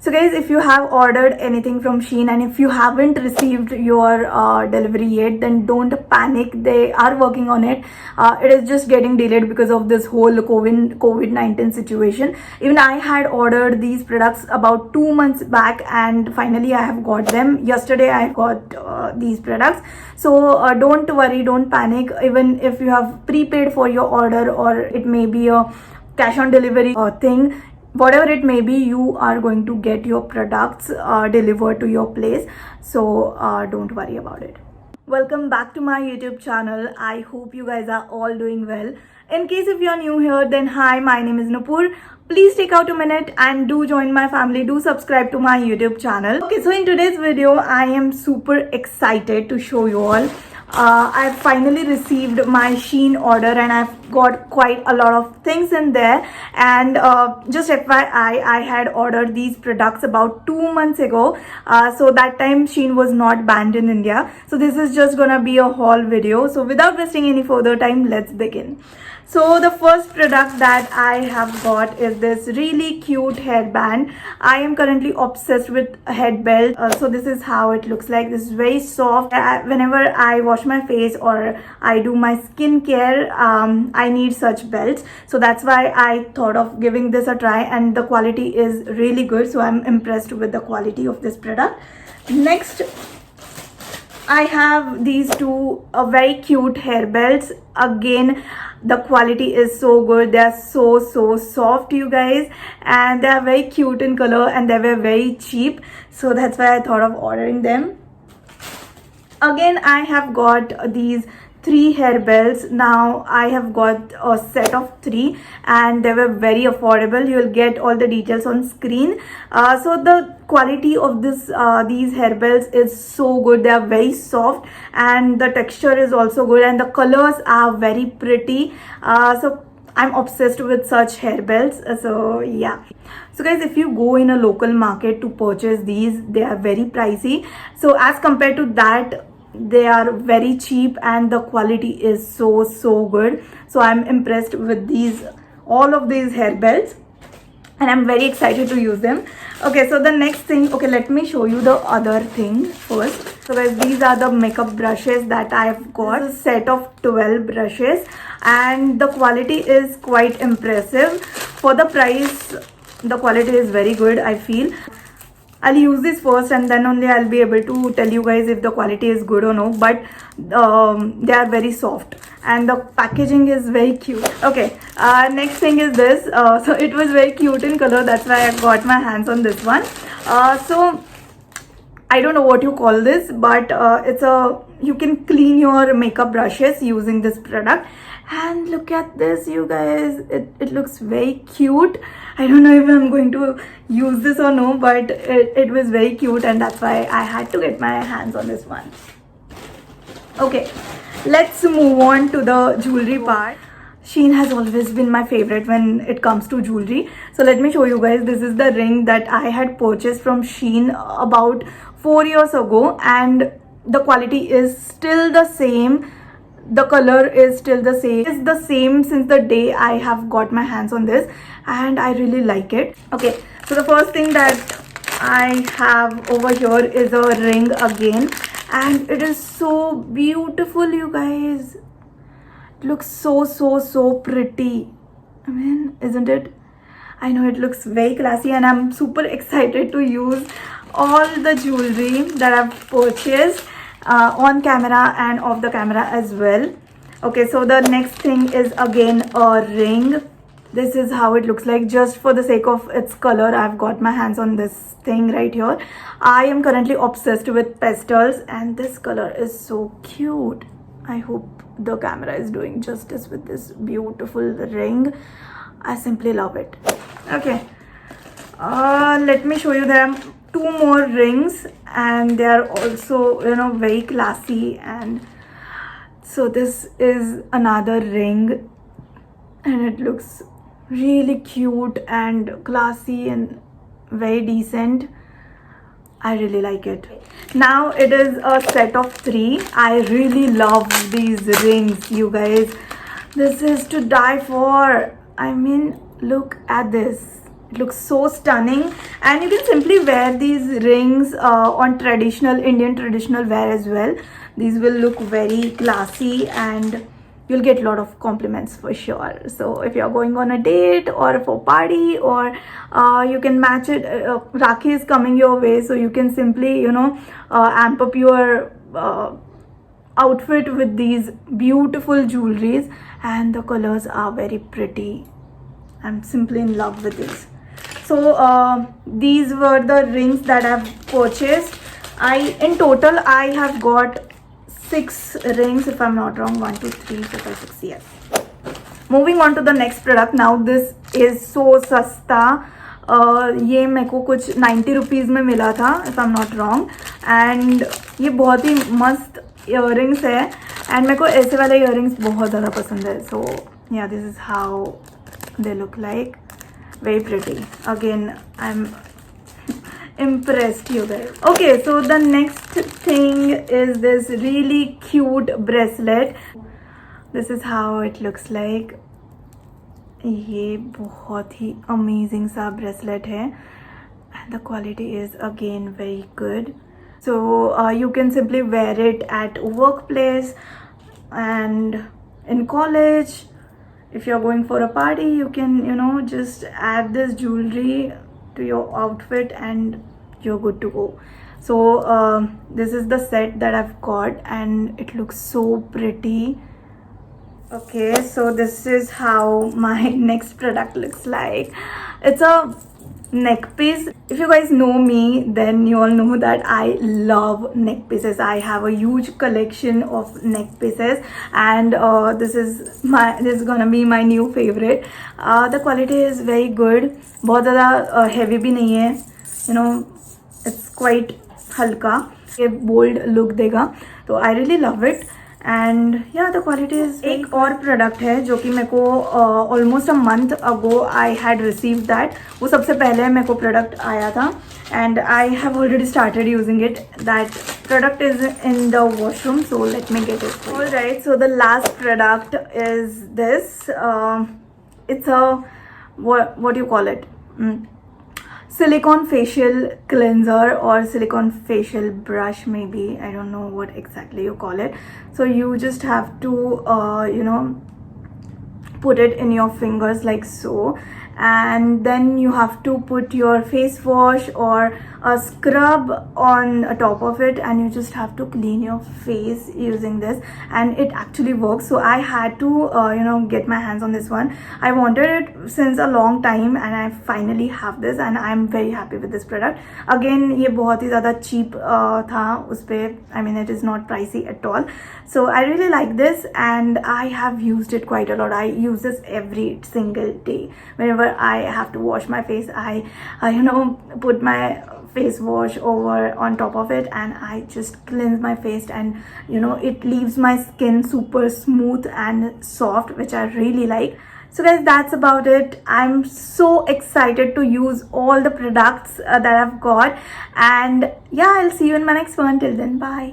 So guys, if you have ordered anything from Shein and if you haven't received your delivery yet, then don't panic. They are working on it. It is just getting delayed because of this whole COVID-19 situation. Even I had ordered these products about 2 months back, and finally I have got them. Yesterday I got these products. So don't worry, don't panic. Even if you have prepaid for your order, or it may be a cash on delivery thing, whatever it may be, you are going to get your products delivered to your place. So don't worry about it. Welcome back to my YouTube channel. I hope you guys are all doing well. In case if you are new here, then hi, my name is Nupur. Please take out a minute and do join my family. Do subscribe to my YouTube channel. Okay, so in today's video, I am super excited to show you all. I've finally received my Shein order and I've got quite a lot of things in there. And just FYI, I had ordered these products about 2 months ago. So that time Shein was not banned in India. So this is just gonna be a haul video. So without wasting any further time, let's begin. So the first product that I have got is this really cute hairband. I am currently obsessed with a head belt. So this is how it looks like. This is very soft. Whenever I wash my face or I do my skincare, I need such belts. So that's why I thought of giving this a try, and the quality is really good. So I'm impressed with the quality of this product. Next, I have these two very cute hair belts. Again, the quality is so good. They are so soft, you guys, and they are very cute in color, and they were very cheap. So that's why I thought of ordering them. Again, I have got these 3 hair belts. Now I have got a set of 3 and they were very affordable. You will get all the details on screen. So the quality of these hair belts is so good. They are very soft and the texture is also good, and the colors are very pretty. So I'm obsessed with such hair belts. So yeah. So guys, if you go in a local market to purchase these, they are very pricey. So as compared to that, they are very cheap and the quality is so good. So I'm impressed with all of these hair belts, and I'm very excited to use them. Okay, so the next thing, okay, let me show you the other thing first. So guys, these are the makeup brushes that I've got. This is a set of 12 brushes and the quality is quite impressive. For the price, the quality is very good, I feel. I'll use this first and then only I'll be able to tell you guys if the quality is good or no. But they are very soft and the packaging is very cute. Okay, next thing is this. So it was very cute in color. That's why I got my hands on this one. So I don't know what you call this, but you can clean your makeup brushes using this product. And look at this, you guys. It looks very cute. I don't know if I'm going to use this or no, but it was very cute, and that's why I had to get my hands on this one. Okay, let's move on to the jewelry part. Shein has always been my favorite when it comes to jewelry. So let me show you guys. This is the ring that I had purchased from Shein about 4 years ago, and the quality is still the same. The color is still the same. It's the same since the day I have got my hands on this, and I really like it. Okay, so the first thing that I have over here is a ring again, and it is so beautiful, you guys. It looks so pretty. I mean, isn't it? I know it looks very classy, and I'm super excited to use all the jewelry that I've purchased on camera and off the camera as well. Okay, so the next thing is again a ring. This is how it looks like. Just for the sake of its color, I've got my hands on this thing right here. I am currently obsessed with pastels, and this color is so cute. I hope the camera is doing justice with this beautiful ring. I simply love it. Okay, let me show you. There are 2 more rings, and they are also, you know, very classy. And so this is another ring, and it looks really cute and classy and very decent. I really like it. Now it is a set of 3. I really love these rings, you guys. This is to die for. I mean, look at this. It looks so stunning, and you can simply wear these rings on traditional Indian traditional wear as well. These will look very classy and you'll get a lot of compliments for sure. So if you're going on a date or for party, or you can match it, Rakhi is coming your way, so you can simply, you know, amp up your outfit with these beautiful jewelries, and the colors are very pretty. I'm simply in love with this. So these were the rings that I've purchased. In total I have got 6 rings if I'm not wrong. 1 2 3 4 5 6, yes. Moving on to the next product. Now this is so सस्ता. ये मेरे को कुछ 90 rupees में मिला था if I'm not wrong, and ये बहुत ही मस्त earrings है, and मेरे को ऐसे वाले earrings बहुत ज़्यादा पसंद है. So yeah, this is how they look like. Very pretty. Again, I'm impressed, you guys. Okay, so the next thing is this really cute bracelet. This is how it looks like. ये बहुत ही amazing सा bracelet है, and the quality is again very good. So you can simply wear it at workplace and in college. If you're going for a party, you can, you know, just add this jewelry to your outfit and you're good to go. So this is the set that I've got, and it looks so pretty. Okay, so this is how my next product looks like. It's a neck piece. If you guys know me, then you all know that I love neck pieces. I have a huge collection of neck pieces, and this is gonna be my new favorite. The quality is very good. बहुत ज़्यादा heavy भी नहीं है. You know, it's quite हल्का. ये bold look देगा. So I really love it. And या the quality is. एक और प्रोडक्ट है जो कि मेरे को almost a month ago I had receive that. वो सबसे पहले मेरे को प्रोडक्ट आया था, and I have already started using it. That product is in the washroom, so let me get it. Alright, so the last product is this. It's a what you call it, silicone facial cleanser or silicone facial brush, maybe, I don't know what exactly you call it. So you just have to you know, put it in your fingers like so, and then you have to put your face wash or a scrub on top of it, and you just have to clean your face using this, and it actually works. So I had to you know, get my hands on this one. I wanted it since a long time, and I finally have this, and I'm very happy with this product. Again, ये बहुत ही ज़्यादा cheap था उस पे. I mean, it is not pricey at all. So I really like this, and I have used it quite a lot. I use this every single day. Whenever I have to wash my face, I you know, put my face wash over on top of it, and I just cleanse my face, and you know, it leaves my skin super smooth and soft, which I really like. So guys, that's about it. I'm so excited to use all the products that I've got, and yeah, I'll see you in my next one. Till then, bye.